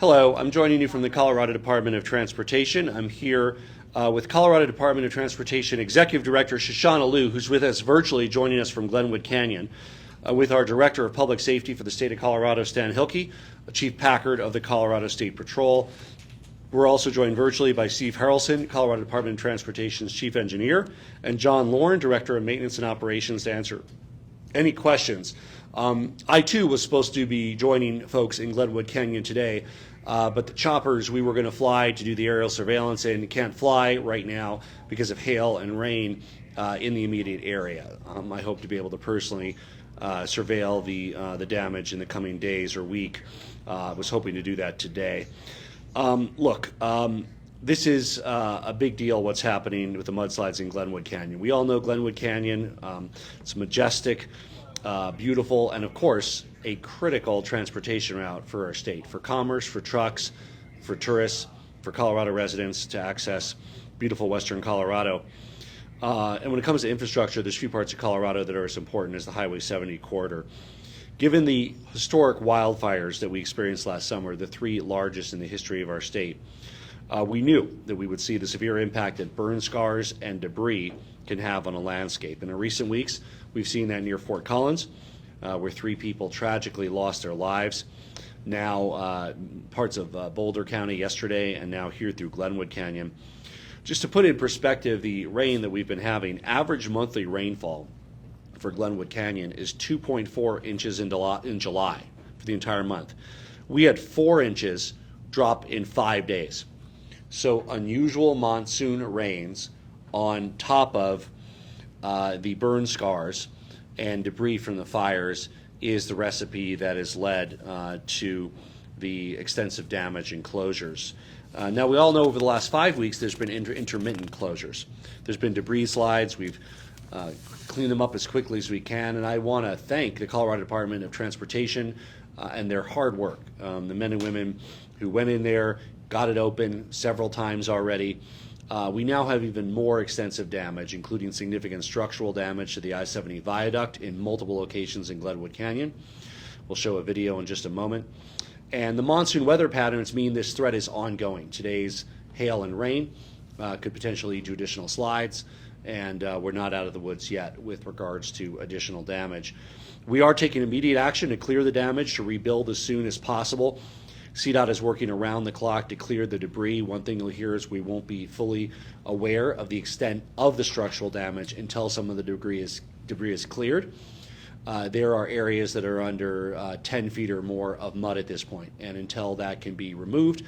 Hello, I'm joining you from the Colorado Department of Transportation. I'm here with Colorado Department of Transportation Executive Director Shoshana Liu, who's with us virtually, joining us from Glenwood Canyon, with our Director of Public Safety for the state of Colorado, Stan Hilkey, Chief Packard of the Colorado State Patrol. We're also joined virtually by Steve Harrelson, Colorado Department of Transportation's Chief Engineer, and John Lauren, Director of Maintenance and Operations, to answer any questions. I too was supposed to be joining folks in Glenwood Canyon today, but the choppers we were going to fly to do the aerial surveillance and can't fly right now because of hail and rain in the immediate area. I hope to be able to personally surveil the damage in the coming days or week. I was hoping to do that today. This is a big deal, what's happening with the mudslides in Glenwood Canyon. We all know Glenwood Canyon. It's majestic, beautiful, and of course, a critical transportation route for our state, for commerce, for trucks, for tourists, for Colorado residents to access beautiful western Colorado. And when it comes to infrastructure, there's few parts of Colorado that are as important as the Highway 70 corridor. Given the historic wildfires that we experienced last summer, the three largest in the history of our state, we knew that we would see the severe impact that burn scars and debris can have on a landscape. In recent weeks, we've seen that near Fort Collins, where 3 people tragically lost their lives. Now, parts of Boulder County yesterday, and now here through Glenwood Canyon. Just to put in perspective the rain that we've been having, average monthly rainfall for Glenwood Canyon is 2.4 inches in July for the entire month. We had 4 inches drop in 5 days. So unusual monsoon rains on top of the burn scars and debris from the fires is the recipe that has led to the extensive damage and closures. Now, we all know over the last 5 weeks there's been intermittent closures. There's been debris slides. We've cleaned them up as quickly as we can, and I want to thank the Colorado Department of Transportation and their hard work. The men and women who went in there, got it open several times already. We now have even more extensive damage, including significant structural damage to the I-70 viaduct in multiple locations in Glenwood Canyon. We'll show a video in just a moment. And the monsoon weather patterns mean this threat is ongoing. Today's hail and rain could potentially lead to additional slides, and we're not out of the woods yet with regards to additional damage. We are taking immediate action to clear the damage, to rebuild as soon as possible. CDOT is working around the clock to clear the debris. One thing you'll hear is we won't be fully aware of the extent of the structural damage until some of the debris is cleared. There are areas that are under 10 feet or more of mud at this point, and until that can be removed,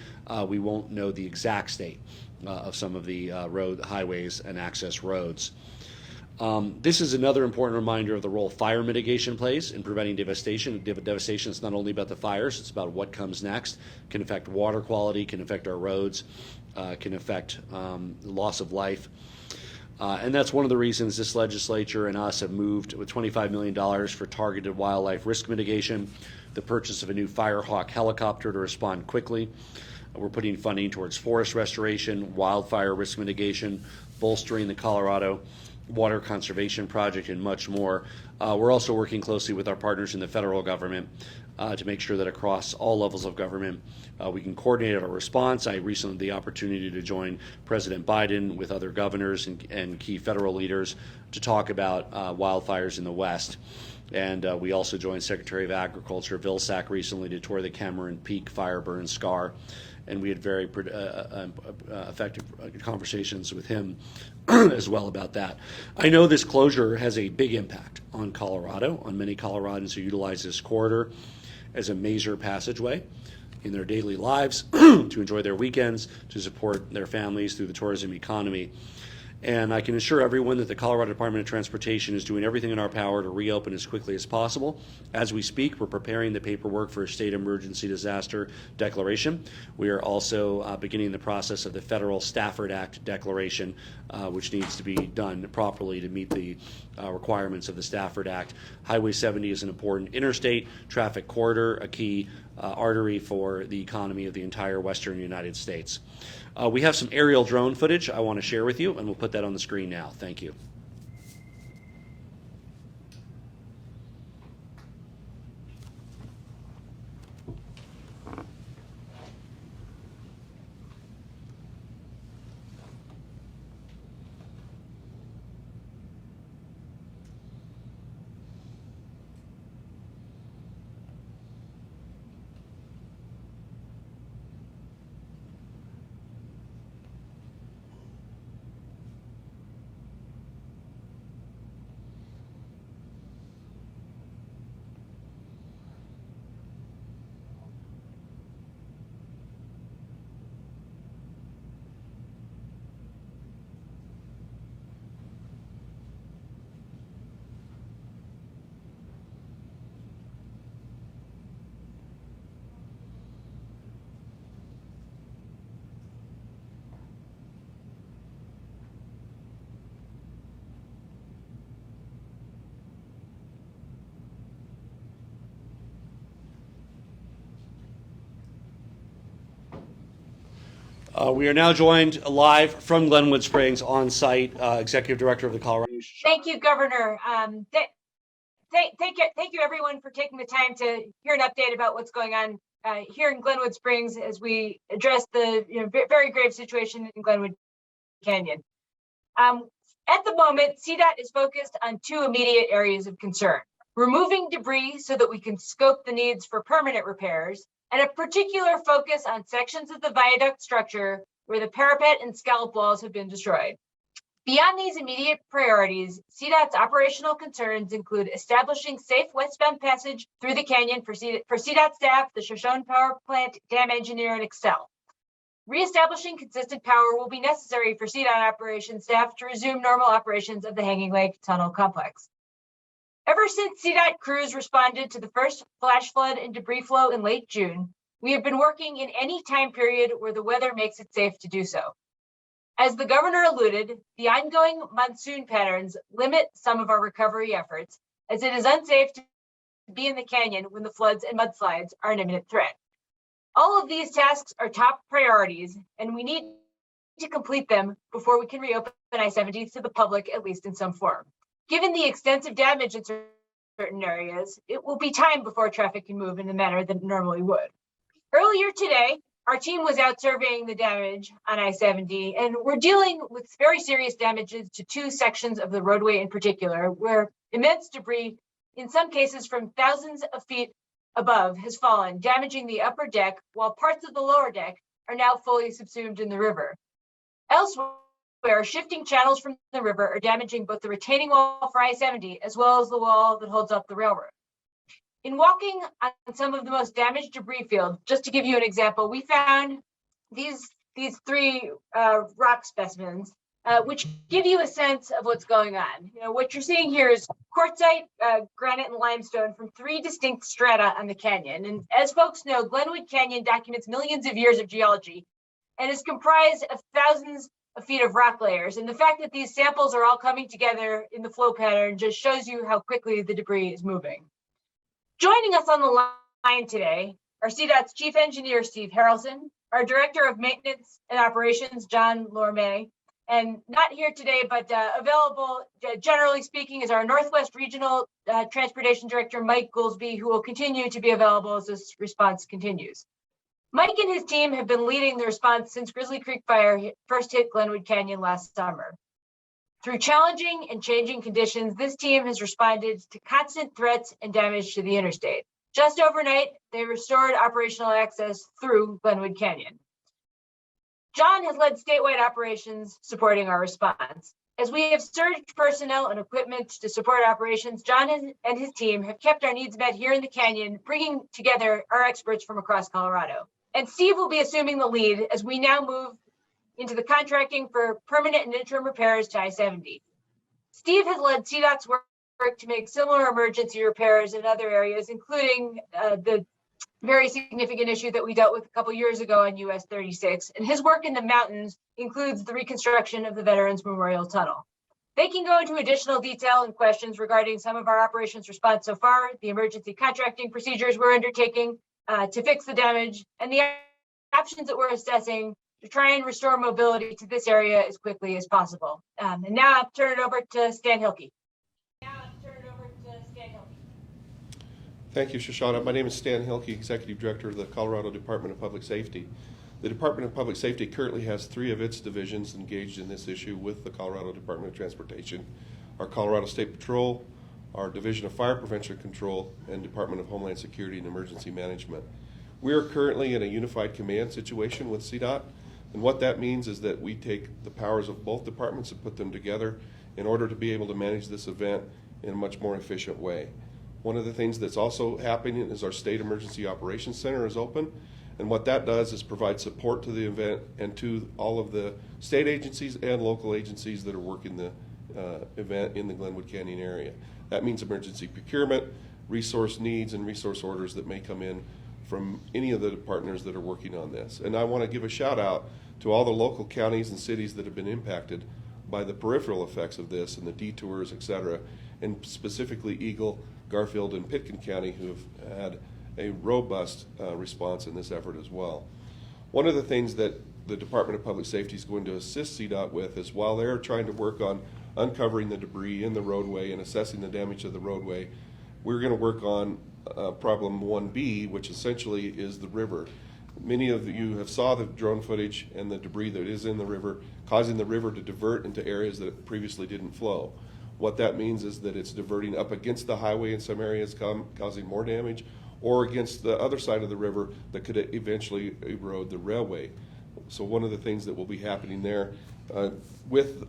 we won't know the exact state of some of the highways and access roads. This is another important reminder of the role fire mitigation plays in preventing devastation. Devastation is not only about the fires, it's about what comes next. It can affect water quality, can affect our roads, can affect loss of life. And that's one of the reasons this legislature and us have moved with $25 million for targeted wildlife risk mitigation, the purchase of a new Firehawk helicopter to respond quickly. We're putting funding towards forest restoration, wildfire risk mitigation, bolstering the Colorado Water Conservation Project, and much more. We're also working closely with our partners in the federal government to make sure that across all levels of government we can coordinate our response. I recently had the opportunity to join President Biden with other governors and key federal leaders to talk about wildfires in the West. And we also joined Secretary of Agriculture Vilsack recently to tour the Cameron Peak fire burn scar. And we had very effective conversations with him as well about that. I know this closure has a big impact on Colorado, on many Coloradans who utilize this corridor as a major passageway in their daily lives, to enjoy their weekends, to support their families through the tourism economy. And I can assure everyone that the Colorado Department of Transportation is doing everything in our power to reopen as quickly as possible. As we speak, we're preparing the paperwork for a state emergency disaster declaration. We are also beginning the process of the federal Stafford Act declaration, which needs to be done properly to meet the requirements of the Stafford Act. Highway 70 is an important interstate traffic corridor, a key artery for the economy of the entire western United States. We have some aerial drone footage I want to share with you, and we'll put that on the screen now. Thank you. We are now joined live from Glenwood Springs on site, Executive Director of the Colorado. Thank you, Governor. Thank you, everyone, for taking the time to hear an update about what's going on here in Glenwood Springs as we address the very grave situation in Glenwood Canyon. At the moment, CDOT is focused on two immediate areas of concern: removing debris so that we can scope the needs for permanent repairs, and a particular focus on sections of the viaduct structure where the parapet and scallop walls have been destroyed. Beyond these immediate priorities, CDOT's operational concerns include establishing safe westbound passage through the canyon for CDOT staff, the Shoshana power plant dam engineer, and Excel. Reestablishing consistent power will be necessary for CDOT operations staff to resume normal operations of the Hanging Lake Tunnel complex. Ever since CDOT crews responded to the first flash flood and debris flow in late June, we have been working in any time period where the weather makes it safe to do so. As the governor alluded, the ongoing monsoon patterns limit some of our recovery efforts, as it is unsafe to be in the canyon when the floods and mudslides are an imminent threat. All of these tasks are top priorities, and we need to complete them before we can reopen I-70 to the public, at least in some form. Given the extensive damage in certain areas, it will be time before traffic can move in the manner that it normally would. Earlier today, our team was out surveying the damage on I-70, and we're dealing with very serious damages to two sections of the roadway in particular, where immense debris, in some cases from thousands of feet above, has fallen, damaging the upper deck, while parts of the lower deck are now fully subsumed in the river. Elsewhere, shifting channels from the river are damaging both the retaining wall for I-70 as well as the wall that holds up the railroad. In walking on some of the most damaged debris fields, just to give you an example, we found these three rock specimens, which give you a sense of what's going on. What you're seeing here is quartzite, granite, and limestone from three distinct strata on the canyon. And as folks know, Glenwood Canyon documents millions of years of geology and is comprised of thousands of feet of rock layers. And the fact that these samples are all coming together in the flow pattern just shows you how quickly the debris is moving. Joining us on the line today are CDOT's Chief Engineer, Steve Harrelson, our Director of Maintenance and Operations, John Lorme, and not here today, but available, generally speaking, is our Northwest Regional Transportation Director, Mike Goolsby, who will continue to be available as this response continues. Mike and his team have been leading the response since Grizzly Creek Fire first hit Glenwood Canyon last summer. Through challenging and changing conditions, this team has responded to constant threats and damage to the interstate. Just overnight, they restored operational access through Glenwood Canyon. John has led statewide operations supporting our response. As we have surged personnel and equipment to support operations, John and his team have kept our needs met here in the canyon, bringing together our experts from across Colorado. And Steve will be assuming the lead as we now move into the contracting for permanent and interim repairs to I-70. Steve has led CDOT's work to make similar emergency repairs in other areas, including the very significant issue that we dealt with a couple years ago on US 36. And his work in the mountains includes the reconstruction of the Veterans Memorial Tunnel. They can go into additional detail and questions regarding some of our operations response so far, the emergency contracting procedures we're undertaking to fix the damage, and the options that we're assessing to try and restore mobility to this area as quickly as possible. And now I'll turn it over to Stan Hilkey. Thank you, Shoshana. My name is Stan Hilkey, Executive Director of the Colorado Department of Public Safety. The Department of Public Safety currently has 3 of its divisions engaged in this issue with the Colorado Department of Transportation: our Colorado State Patrol, our Division of Fire Prevention Control, and Department of Homeland Security and Emergency Management. We are currently in a unified command situation with CDOT. And what that means is that we take the powers of both departments and put them together in order to be able to manage this event in a much more efficient way. One of the things that's also happening is our State Emergency Operations Center is open. And what that does is provide support to the event and to all of the state agencies and local agencies that are working the event in the Glenwood Canyon area. That means emergency procurement, resource needs, and resource orders that may come in from any of the partners that are working on this. And I want to give a shout out to all the local counties and cities that have been impacted by the peripheral effects of this and the detours, et cetera, and specifically Eagle, Garfield, and Pitkin County, who have had a robust response in this effort as well. One of the things that the Department of Public Safety is going to assist CDOT with is while they're trying to work on uncovering the debris in the roadway and assessing the damage of the roadway, we're going to work on problem 1B, which essentially is the river. Many of you have saw the drone footage and the debris that is in the river, causing the river to divert into areas that previously didn't flow. What that means is that it's diverting up against the highway in some areas, causing more damage, or against the other side of the river that could eventually erode the railway. So one of the things that will be happening there with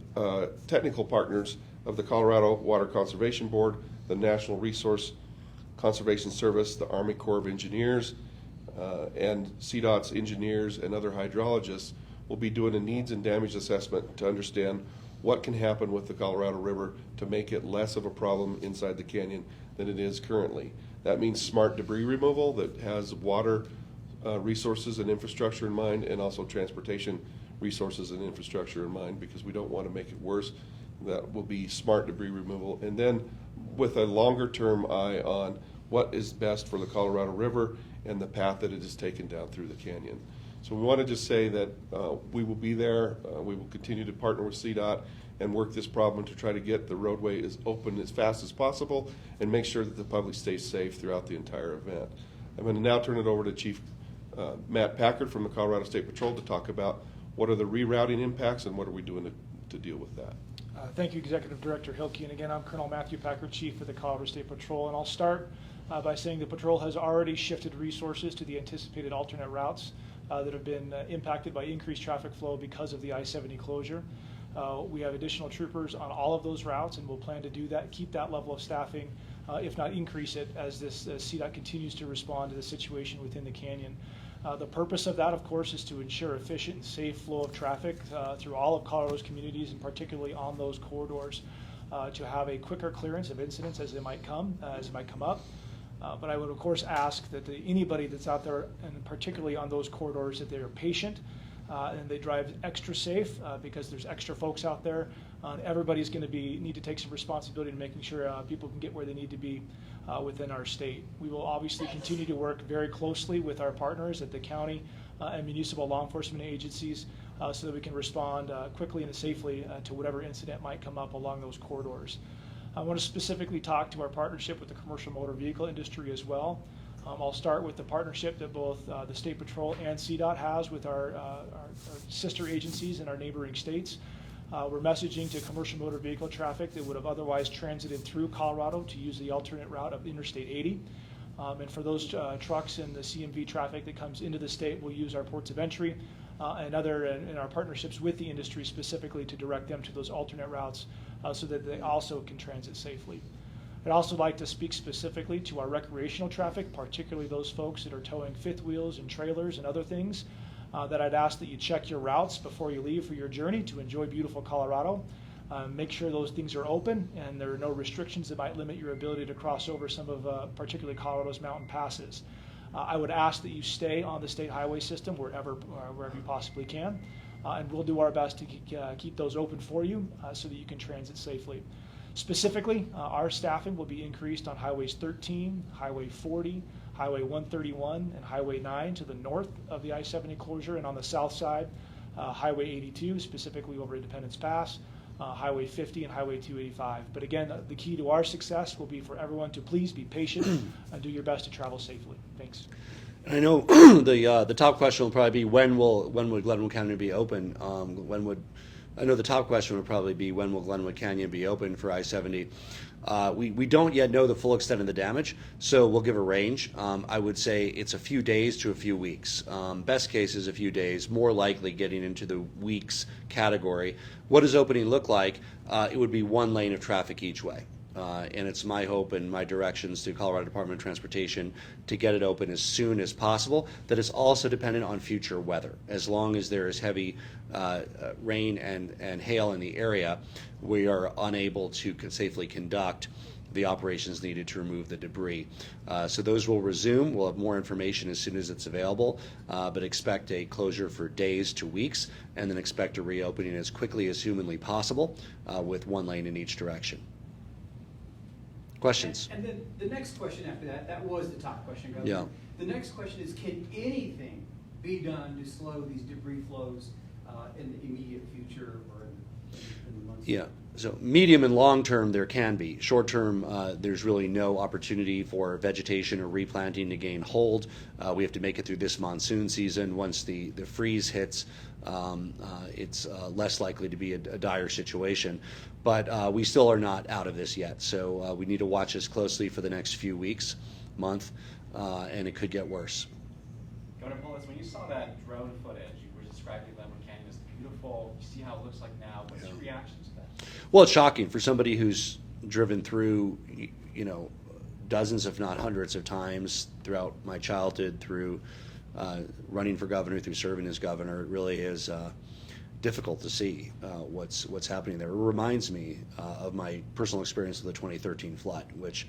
technical partners of the Colorado Water Conservation Board, the National Resource Conservation Service, the Army Corps of Engineers, and CDOT's engineers and other hydrologists will be doing a needs and damage assessment to understand what can happen with the Colorado River to make it less of a problem inside the canyon than it is currently. That means smart debris removal that has water resources and infrastructure in mind, and also transportation resources and infrastructure in mind, because we don't want to make it worse. That will be smart debris removal. And then with a longer term eye on what is best for the Colorado River and the path that it is taken down through the canyon. So we want to just say that we will be there. We will continue to partner with CDOT and work this problem to try to get the roadway as open as fast as possible and make sure that the public stays safe throughout the entire event. I'm going to now turn it over to Chief Matt Packard from the Colorado State Patrol to talk about what are the rerouting impacts and what are we doing to deal with that. Thank you, Executive Director Hilkey. And again, I'm Colonel Matthew Packard, Chief of the Colorado State Patrol. And I'll start by saying the Patrol has already shifted resources to the anticipated alternate routes that have been impacted by increased traffic flow because of the I-70 closure. We have additional troopers on all of those routes, and we'll plan to do that, keep that level of staffing, if not increase it, as this CDOT continues to respond to the situation within the canyon. The purpose of that, of course, is to ensure efficient and safe flow of traffic through all of Colorado's communities, and particularly on those corridors, to have a quicker clearance of incidents as they might come up. But I would, of course, ask that anybody that's out there, and particularly on those corridors, that they are patient and they drive extra safe because there's extra folks out there. Everybody's going to need to take some responsibility in making sure people can get where they need to be within our state. We will obviously continue to work very closely with our partners at the county and municipal law enforcement agencies so that we can respond quickly and safely to whatever incident might come up along those corridors. I want to specifically talk to our partnership with the commercial motor vehicle industry as well. I'll start with the partnership that both the State Patrol and CDOT has with our sister agencies in our neighboring states. We're messaging to commercial motor vehicle traffic that would have otherwise transited through Colorado to use the alternate route of Interstate 80. And for those trucks and the CMV traffic that comes into the state, we'll use our ports of entry and our partnerships with the industry specifically to direct them to those alternate routes so that they also can transit safely. I'd also like to speak specifically to our recreational traffic, particularly those folks that are towing fifth wheels and trailers and other things, that I'd ask that you check your routes before you leave for your journey to enjoy beautiful Colorado. Make sure those things are open and there are no restrictions that might limit your ability to cross over some of particularly Colorado's mountain passes. I would ask that you stay on the state highway system wherever you possibly can, and we'll do our best to keep those open for you so that you can transit safely. Specifically, our staffing will be increased on Highways 13, Highway 40, Highway 131, and Highway 9 to the north of the I-70 closure, and on the south side, Highway 82, specifically over Independence Pass, Highway 50, and Highway 285. But again, the key to our success will be for everyone to please be patient and do your best to travel safely. Thanks. I know the top question will probably be when would Glenwood Canyon be open? I know the top question would probably be when will Glenwood Canyon be open for I-70? We don't yet know the full extent of the damage, so we'll give a range. I would say it's a few days to a few weeks. Best case is a few days, more likely getting into the weeks category. What does opening look like? It would be one lane of traffic each way. And it's my hope and my directions to Colorado Department of Transportation to get it open as soon as possible. That is also dependent on future weather. As long as there is heavy rain and hail in the area, we are unable to safely conduct the operations needed to remove the debris. So those will resume. We'll have more information as soon as it's available, but expect a closure for days to weeks, and then expect a reopening as quickly as humanly possible with one lane in each direction. Questions? And then the next question after that was the top question. Yeah. The next question is, can anything be done to slow these debris flows in the immediate future or in the months? Yeah. So medium and long term, there can be. Short term, there's really no opportunity for vegetation or replanting to gain hold. We have to make it through this monsoon season. Once the freeze hits, it's less likely to be a dire situation. But we still are not out of this yet. So we need to watch this closely for the next few weeks, month, and it could get worse. Governor Polis, when you saw that drone footage, you were describing Glenwood Canyon as beautiful. You see how it looks like now. What's your reaction to that? Well, it's shocking for somebody who's driven through, dozens, if not hundreds of times throughout my childhood, through running for governor, through serving as governor. It really is difficult to see what's happening there. It reminds me of my personal experience of the 2013 flood, which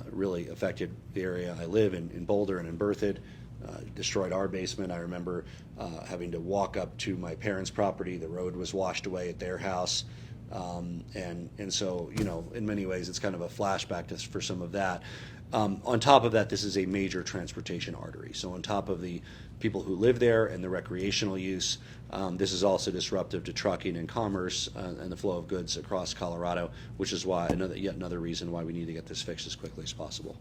really affected the area I live in Boulder and in Berthoud. Destroyed our basement. I remember having to walk up to my parents' property. The road was washed away at their house. And so, in many ways, it's kind of a flashback for some of that. On top of that, this is a major transportation artery. So on top of the people who live there and the recreational use, this is also disruptive to trucking and commerce and the flow of goods across Colorado, which is why yet another reason why we need to get this fixed as quickly as possible.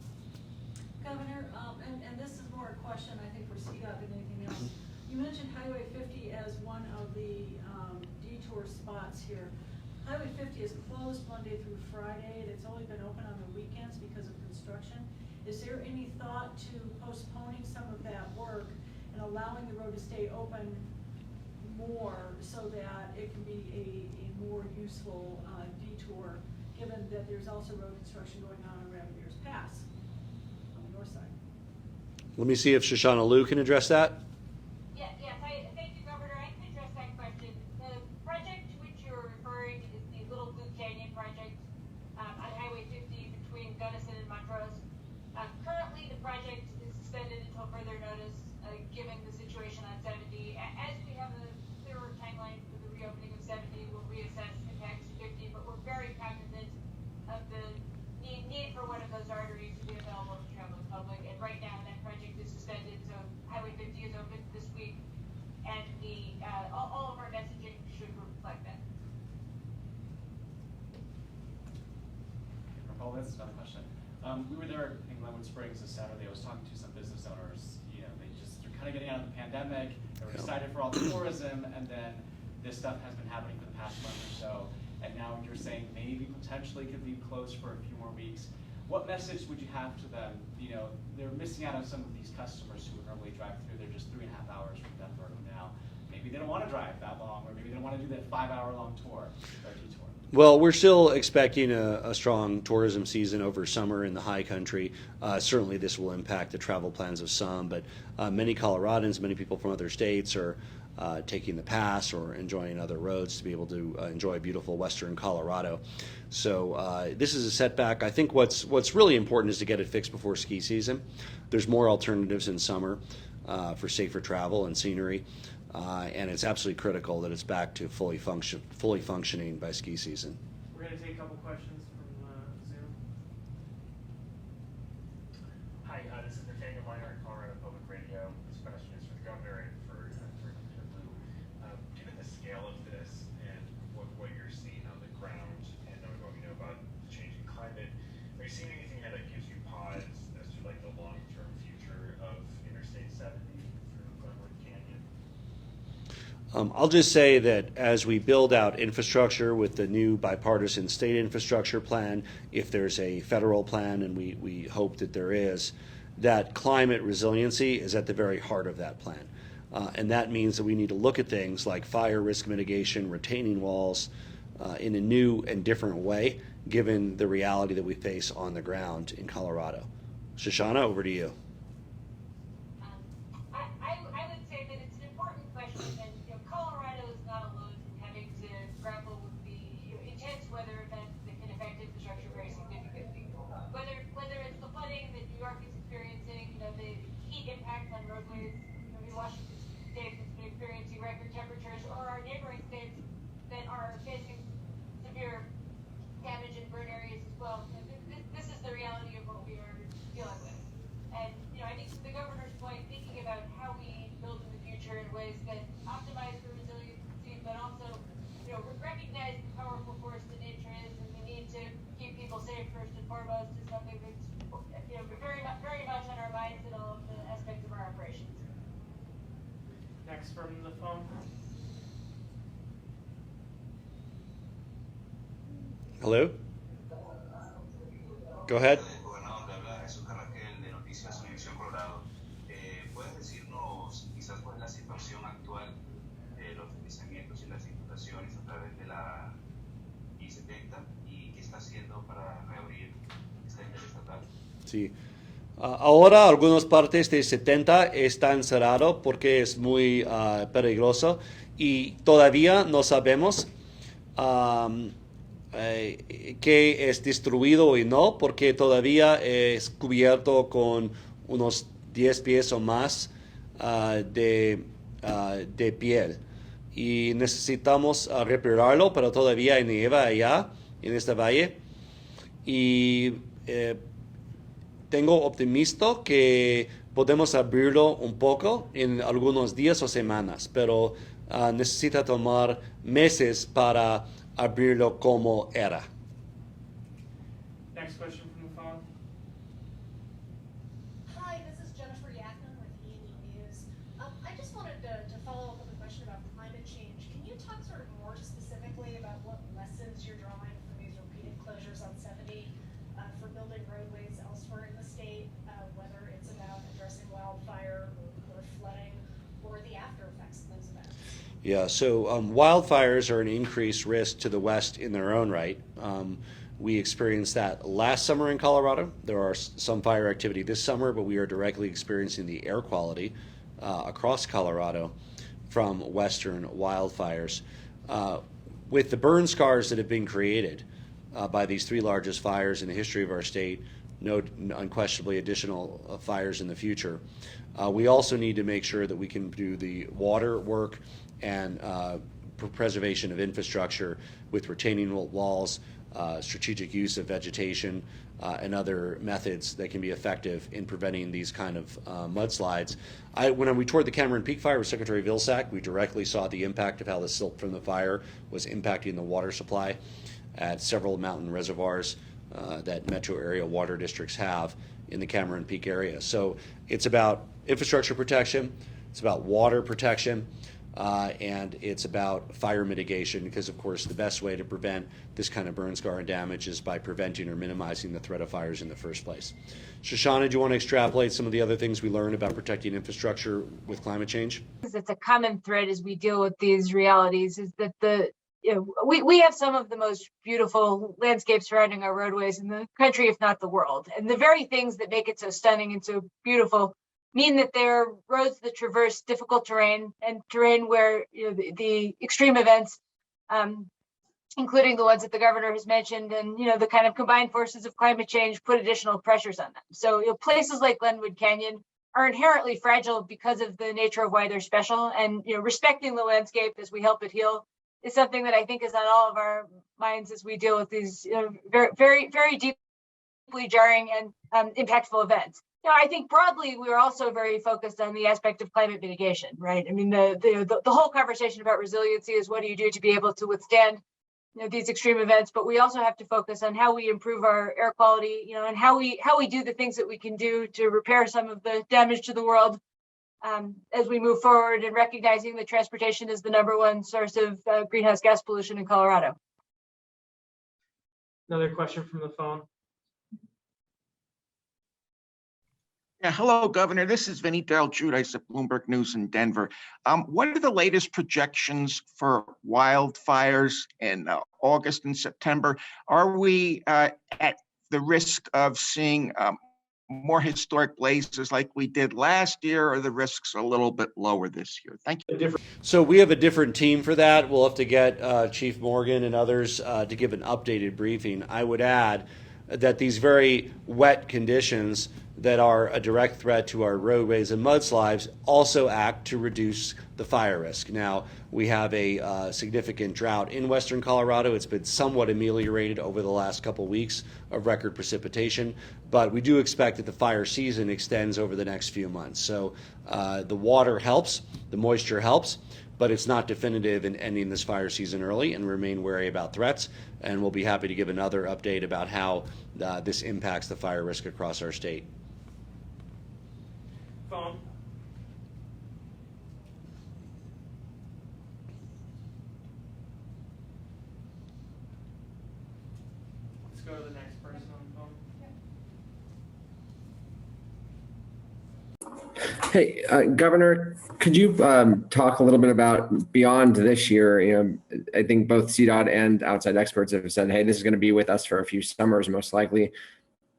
Governor, and this is more a question, I think, for CDOT than anything else. You mentioned Highway 50 as one of the detour spots here. Highway 50 is closed Monday through Friday. It's only been open on the weekends because of construction. Is there any thought to postponing some of that work and allowing the road to stay open more so that it can be a more useful detour, given that there's also road construction going on Ravenier's Pass on the north side? Let me see if Shoshana Liu can address that. Yes, thank you, Governor. I can address that question. The project to which you're referring is the Little Blue Canyon project on Highway 50 between Gunnison and Montrose. Currently, the project is suspended until further notice, given the situation on 70. As we have a clearer timeline for the reopening of 70, we'll reassess impacts to 50, but we're very cognizant of the need for one of those arteries to be available to travel the public. And right now, that project is suspended, so Highway 50 is open this week, and all of our messaging should reflect that. Polis, another question. We were there in Glenwood Springs this Saturday. I was talking to some business owners. They're kind of getting out of the pandemic. They were excited for all the tourism, and then this stuff has been happening for the past month or so. And now you're saying maybe potentially could be closed for a few more weeks. What message would you have to them? They're missing out on some of these customers who would normally drive through. They're just 3.5 hours from Denver now. Maybe they don't want to drive that long, or maybe they don't want to do that 5-hour-long tour or detour. Well, we're still expecting a strong tourism season over summer in the high country. Certainly this will impact the travel plans of some, but many Coloradans, many people from other states are taking the pass or enjoying other roads to be able to enjoy beautiful western Colorado. So this is a setback. I think what's really important is to get it fixed before ski season. There's more alternatives in summer for safer travel and scenery. And it's absolutely critical that it's back to fully functioning by ski season. We're going to take a couple questions from Zoom. Hi, this is Nathaniel Miner at Colorado Public Radio. This question is for the governor and for Commissioner Liu. Given the scale of this and what you're seeing on the ground and knowing what we know about the changing climate, are you seeing anything here that gives you pause as to the long-term future of Interstate 70 through Glenwood Canyon? I'll just say that as we build out infrastructure with the new bipartisan state infrastructure plan, if there's a federal plan, and we hope that there is, that climate resiliency is at the very heart of that plan. And that means that we need to look at things like fire risk mitigation, retaining walls, in a new and different way, given the reality that we face on the ground in Colorado. Shoshana, over to you. I would say that it's an important question, and Colorado is not alone in having to grapple with the intense weather events that can affect infrastructure very significantly. Whether it's the flooding that New York is experiencing, the heat impact on roadways in Washington State that's been experiencing record temperatures, or our neighboring states that are facing severe damage in burn areas as well. This is the reality of what we are dealing with. And I think to the governor's point, thinking about how we build a phone. Hello? Go ahead. Gobernador, le habla Jesús Carraquel de Noticias Univisión Colorado. ¿Puedes decirnos quizás cuál es la situación actual de los deslizamientos y las inundaciones a través de la I-70 y qué está haciendo para reabrir esta interestatal? Sí. Ahora algunas partes de 70 están cerradas porque es muy peligroso y todavía no sabemos qué es destruido y no, porque todavía es cubierto con unos 10 pies o más de piel. Y necesitamos repararlo, pero todavía hay nieve allá en este valle. Y tengo optimismo que podemos abrirlo un poco en algunos días o semanas, pero necesita tomar meses para abrirlo como era. Next question from the phone. Hi, this is Jennifer Yakman with E&E News. I just wanted to follow up with a question about climate change. Can you talk sort of more specifically about what lessons you're drawing from these repeated closures on 70 for building roadways elsewhere in the state, whether it's about addressing wildfire or flooding or the after effects of those events? Yeah, so wildfires are an increased risk to the west in their own right. We experienced that last summer in Colorado. There are some fire activity this summer, but we are directly experiencing the air quality across Colorado from western wildfires. With the burn scars that have been created by these three largest fires in the history of our state, no unquestionably additional fires in the future, we also need to make sure that we can do the water work and preservation of infrastructure with retaining walls, strategic use of vegetation, and other methods that can be effective in preventing these kind of mudslides. When we toured the Cameron Peak Fire with Secretary Vilsack, we directly saw the impact of how the silt from the fire was impacting the water supply at several mountain reservoirs that metro area water districts have in the Cameron Peak area. So it's about infrastructure protection, it's about water protection, and it's about fire mitigation, because of course the best way to prevent this kind of burn scar and damage is by preventing or minimizing the threat of fires in the first place. Shoshana, do you want to extrapolate some of the other things we learned about protecting infrastructure with climate change? It's a common thread as we deal with these realities is that we have some of the most beautiful landscapes surrounding our roadways in the country, if not the world. And the very things that make it so stunning and so beautiful mean that they're roads that traverse difficult terrain and terrain where the extreme events, including the ones that the governor has mentioned, and the kind of combined forces of climate change put additional pressures on them. So places like Glenwood Canyon are inherently fragile because of the nature of why they're special. And respecting the landscape as we help it heal is something that I think is on all of our minds as we deal with these very, very, very deeply jarring and impactful events. I think broadly, we are also very focused on the aspect of climate mitigation, right? I mean, the whole conversation about resiliency is what do you do to be able to withstand these extreme events, but we also have to focus on how we improve our air quality, and how we do the things that we can do to repair some of the damage to the world as we move forward, and recognizing that transportation is the #1 source of greenhouse gas pollution in Colorado. Another question from the phone. Yeah, hello, Governor. This is Vinny Del Giudice at Bloomberg News in Denver. What are the latest projections for wildfires in August and September? Are we at the risk of seeing more historic blazes like we did last year, or the risks a little bit lower this year? Thank you. So we have a different team for that. We'll have to get Chief Morgan and others to give an updated briefing. I would add that these very wet conditions that are a direct threat to our roadways and mudslides also act to reduce the fire risk. Now, we have a significant drought in western Colorado. It's been somewhat ameliorated over the last couple weeks of record precipitation, but we do expect that the fire season extends over the next few months. So the water helps, the moisture helps, but it's not definitive in ending this fire season early, and remain wary about threats. And we'll be happy to give another update about how this impacts the fire risk across our state. Phone. go to the next person on the phone. Hey, Governor, could you talk a little bit about beyond this year? You know, I think both CDOT and outside experts have said, hey, this is going to be with us for a few summers, most likely.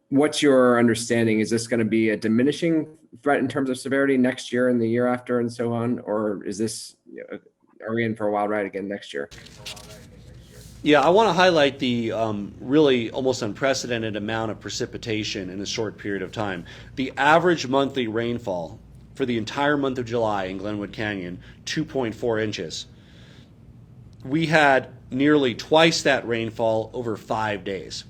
What's your understanding? Is this going to be a diminishing threat in terms of severity next year and the year after and so on? Or is this, are we in for a wild ride again next year? Yeah, I want to highlight the really almost unprecedented amount of precipitation in a short period of time. The average monthly rainfall for the entire month of July in Glenwood Canyon, 2.4 inches. We had nearly twice that rainfall over 5 days.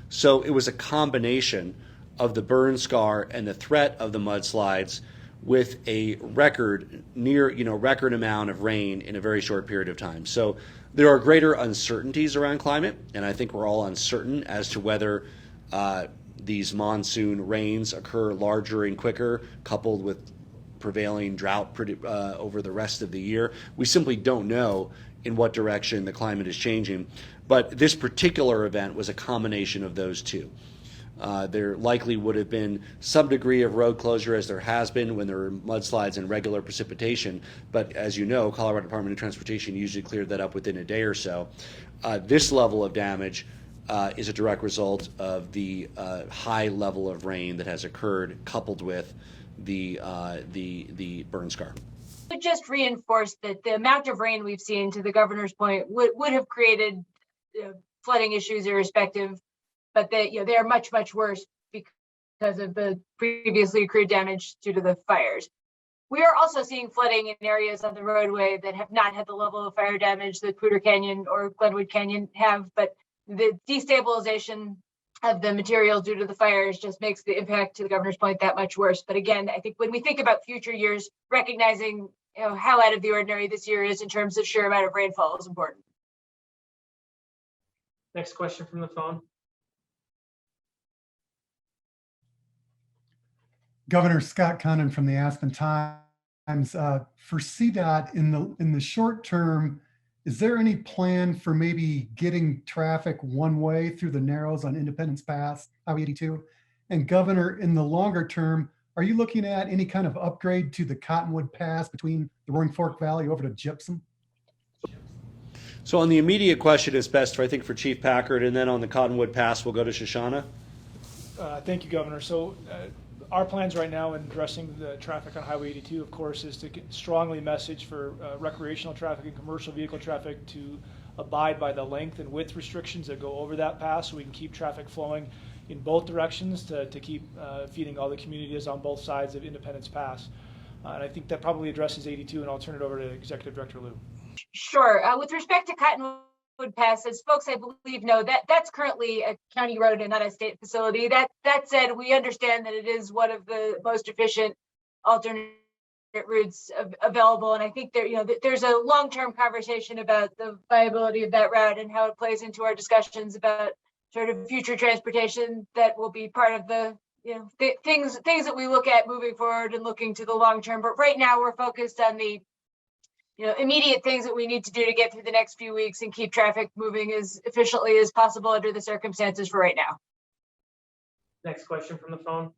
So it was a combination of the burn scar and the threat of the mudslides with a record amount of rain in a very short period of time. So there are greater uncertainties around climate, and I think we're all uncertain as to whether these monsoon rains occur larger and quicker, coupled with prevailing drought over the rest of the year. We simply don't know in what direction the climate is changing. But this particular event was a combination of those two. There likely would have been some degree of road closure, as there has been when there are mudslides and regular precipitation. But as you know, Colorado Department of Transportation usually cleared that up within a day or so. This level of damage is a direct result of the high level of rain that has occurred, coupled with the burn scar. Would just reinforce that the amount of rain we've seen, to the governor's point, would have created flooding issues irrespective, but they are much worse because of the previously accrued damage due to the fires. We are also seeing flooding in areas on the roadway that have not had the level of fire damage that Poudre Canyon or Glenwood Canyon have, but the destabilization of the material due to the fires just makes the impact, to the governor's point, that much worse. But again, I think when we think about future years, recognizing how out of the ordinary this year is in terms of sheer amount of rainfall is important. Next question from the phone. Governor Scott Cunnin from the Aspen Times. For CDOT, in the short term, is there any plan for maybe getting traffic one way through the Narrows on Independence Pass, Highway 82? And Governor, in the longer term, are you looking at any kind of upgrade to the Cottonwood Pass between the Roaring Fork Valley over to Gypsum? So on the immediate question, it's best for Chief Packard, and then on the Cottonwood Pass, we'll go to Shoshana. Thank you, Governor. So our plans right now in addressing the traffic on Highway 82, of course, is to strongly message for recreational traffic and commercial vehicle traffic to abide by the length and width restrictions that go over that pass, so we can keep traffic flowing in both directions to keep feeding all the communities on both sides of Independence Pass. And I think that probably addresses 82, and I'll turn it over to Executive Director Liu. Sure. With respect to Cottonwood Pass, as folks I believe know, that's currently a county road and not a state facility. That said, we understand that it is one of the most efficient alternate routes available, and I think there's a long-term conversation about the viability of that route and how it plays into our discussions about sort of future transportation that will be part of the things that we look at moving forward and looking to the long term. But right now we're focused on the immediate things that we need to do to get through the next few weeks and keep traffic moving as efficiently as possible under the circumstances for right now. Next question from the phone.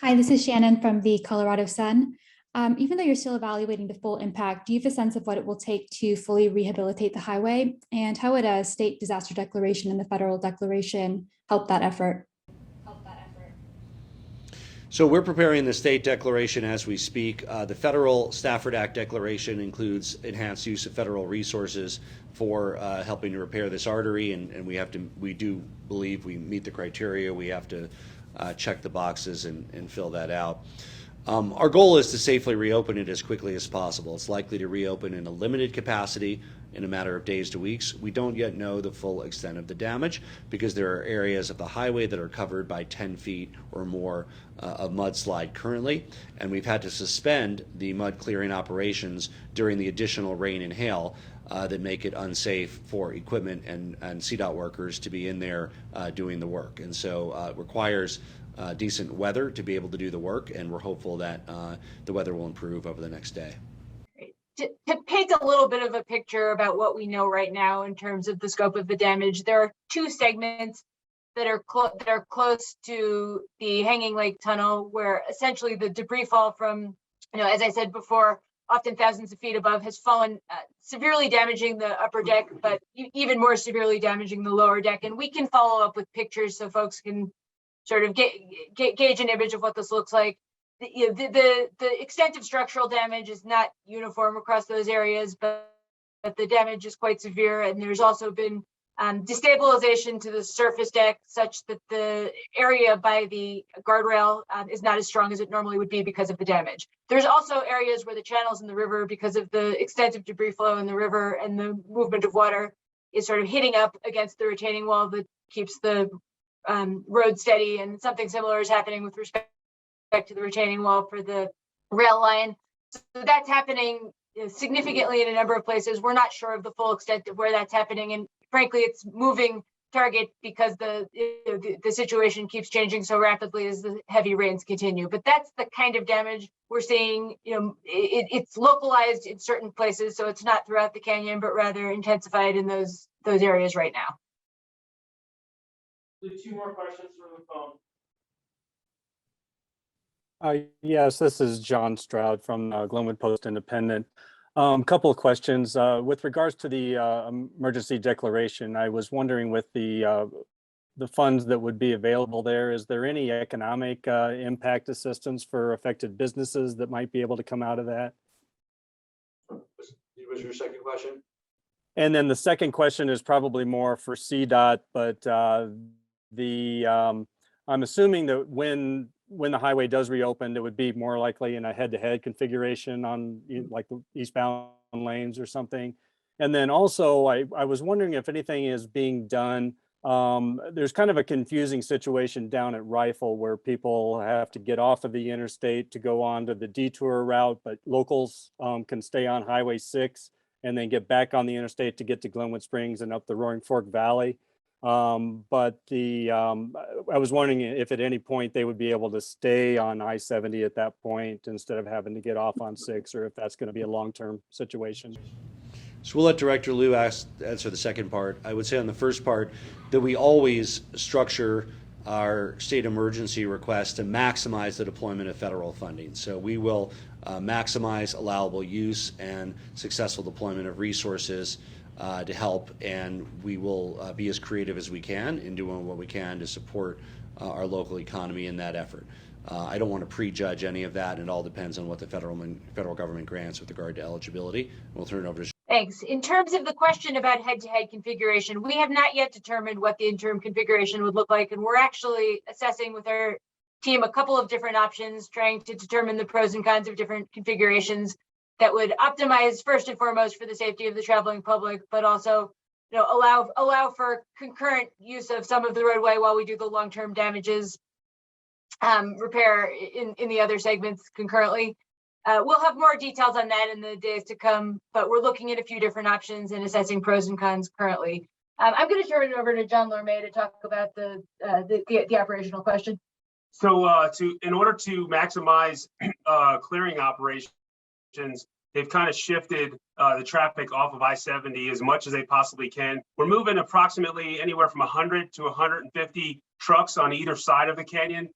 Hi, this is Shannon from the Colorado Sun. Even though you're still evaluating the full impact, do you have a sense of what it will take to fully rehabilitate the highway? And how would a state disaster declaration and the federal declaration help that effort? So we're preparing the state declaration as we speak. The federal Stafford Act declaration includes enhanced use of federal resources for helping to repair this artery, and we do believe we meet the criteria. We have to check the boxes and fill that out. Our goal is to safely reopen it as quickly as possible. It's likely to reopen in a limited capacity in a matter of days to weeks. We don't yet know the full extent of the damage because there are areas of the highway that are covered by 10 feet or more of mudslide currently, and we've had to suspend the mud clearing operations during the additional rain and hail that make it unsafe for equipment and CDOT workers to be in there doing the work. And so it requires decent weather to be able to do the work, and we're hopeful that the weather will improve over the next day. to paint a little bit of a picture about what we know right now in terms of the scope of the damage, there are two segments that are close to the Hanging Lake Tunnel, where essentially the debris fall from, as I said before, often thousands of feet above, has fallen, severely damaging the upper deck, but even more severely damaging the lower deck. And we can follow up with pictures so folks can sort of gauge an image of what this looks like. The extent of structural damage is not uniform across those areas, but the damage is quite severe. And there's also been destabilization to the surface deck such that the area by the guardrail is not as strong as it normally would be because of the damage. There's also areas where the channels in the river, because of the extent of debris flow in the river and the movement of water, is sort of hitting up against the retaining wall that keeps the road steady. And something similar is happening with respect to the retaining wall for the rail line. So that's happening significantly in a number of places. We're not sure of the full extent of where that's happening, and frankly, it's moving target because the situation keeps changing so rapidly as the heavy rains continue. But that's the kind of damage we're seeing. It's localized in certain places, so it's not throughout the canyon, but rather intensified in those areas right now. Two more questions from the phone. Yes, this is John Stroud from Glenwood Post Independent. Couple of questions with regards to the emergency declaration. I was wondering, with the funds that would be available there, is there any economic impact assistance for affected businesses that might be able to come out of that? Was your second question? And then the second question is probably more for CDOT, but I'm assuming that when the highway does reopen, it would be more likely in a head-to-head configuration on like the eastbound lanes or something. And then also, I was wondering if anything is being done. There's kind of a confusing situation down at Rifle where people have to get off of the interstate to go on to the detour route, but locals can stay on Highway 6 and then get back on the interstate to get to Glenwood Springs and up the Roaring Fork Valley. But I was wondering if at any point they would be able to stay on I-70 at that point instead of having to get off on 6, or if that's going to be a long-term situation. So we'll let Director Liu answer the second part. I would say on the first part that we always structure our state emergency request to maximize the deployment of federal funding. So we will maximize allowable use and successful deployment of resources to help, and we will be as creative as we can in doing what we can to support our local economy in that effort. I don't want to prejudge any of that. It all depends on what the federal government grants with regard to eligibility. We'll turn it over to. Thanks. In terms of the question about head-to-head configuration, we have not yet determined what the interim configuration would look like, and we're actually assessing with our team a couple of different options, trying to determine the pros and cons of different configurations that would optimize first and foremost for the safety of the traveling public, but also allow for concurrent use of some of the roadway while we do the long-term damages repair in the other segments concurrently. We'll have more details on that in the days to come, but we're looking at a few different options and assessing pros and cons currently. I'm going to turn it over to John Lorme to talk about the operational question. So in order to maximize clearing operations, they've kind of shifted the traffic off of I-70 as much as they possibly can. We're moving approximately anywhere from 100 to 150 trucks on either side of the canyon.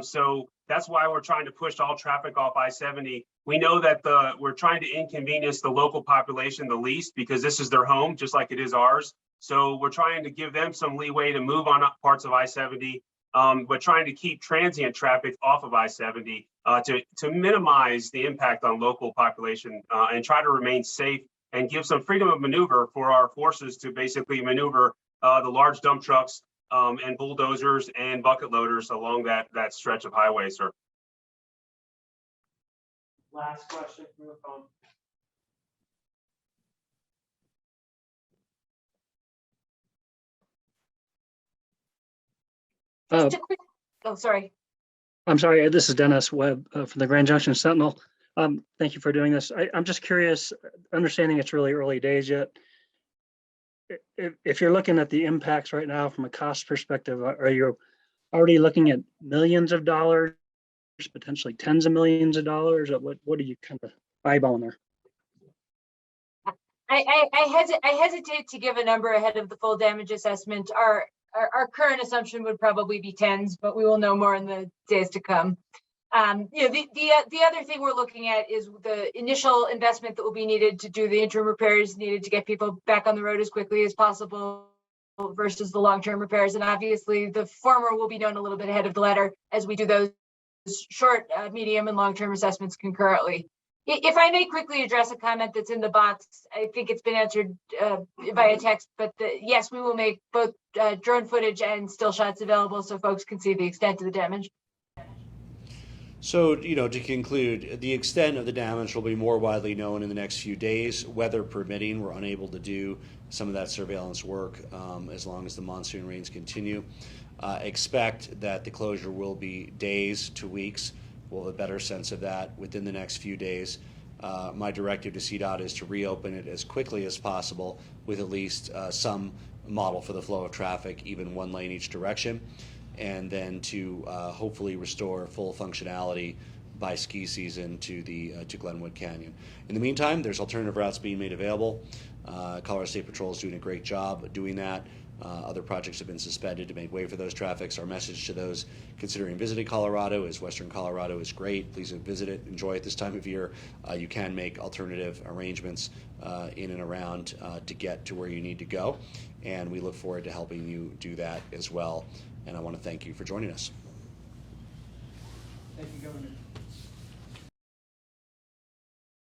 So that's why we're trying to push all traffic off I-70. We know that we're trying to inconvenience the local population the least because this is their home, just like it is ours. So we're trying to give them some leeway to move on parts of I-70, but trying to keep transient traffic off of I-70 to minimize the impact on local population and try to remain safe and give some freedom of maneuver for our forces to basically maneuver the large dump trucks and bulldozers and bucket loaders along that stretch of highway, sir. Last question from the phone. Just a quick, sorry. I'm sorry, this is Dennis Webb from the Grand Junction Sentinel. Thank you for doing this. I'm just curious, understanding it's really early days yet, if you're looking at the impacts right now from a cost perspective, are you already looking at millions of dollars, potentially tens of millions of dollars? What are you kind of eyeballing there? I hesitate to give a number ahead of the full damage assessment. Our current assumption would probably be tens, but we will know more in the days to come. The other thing we're looking at is the initial investment that will be needed to do the interim repairs needed to get people back on the road as quickly as possible versus the long-term repairs. And obviously the former will be known a little bit ahead of the latter as we do those short, medium, and long-term assessments concurrently. If I may quickly address a comment that's in the box, I think it's been answered via text, but yes, we will make both drone footage and still shots available so folks can see the extent of the damage. So, to conclude, the extent of the damage will be more widely known in the next few days. Weather permitting, we're unable to do some of that surveillance work as long as the monsoon rains continue. Expect that the closure will be days to weeks. We'll have a better sense of that within the next few days. My directive to CDOT is to reopen it as quickly as possible with at least some model for the flow of traffic, even one lane each direction, and then to hopefully restore full functionality by ski season to Glenwood Canyon. In the meantime, there's alternative routes being made available. Colorado State Patrol is doing a great job doing that. Other projects have been suspended to make way for those traffics. Our message to those considering visiting Colorado is Western Colorado is great. Please visit it, enjoy it this time of year. You can make alternative arrangements in and around to get to where you need to go. And we look forward to helping you do that as well. And I want to thank you for joining us. Thank you, Governor.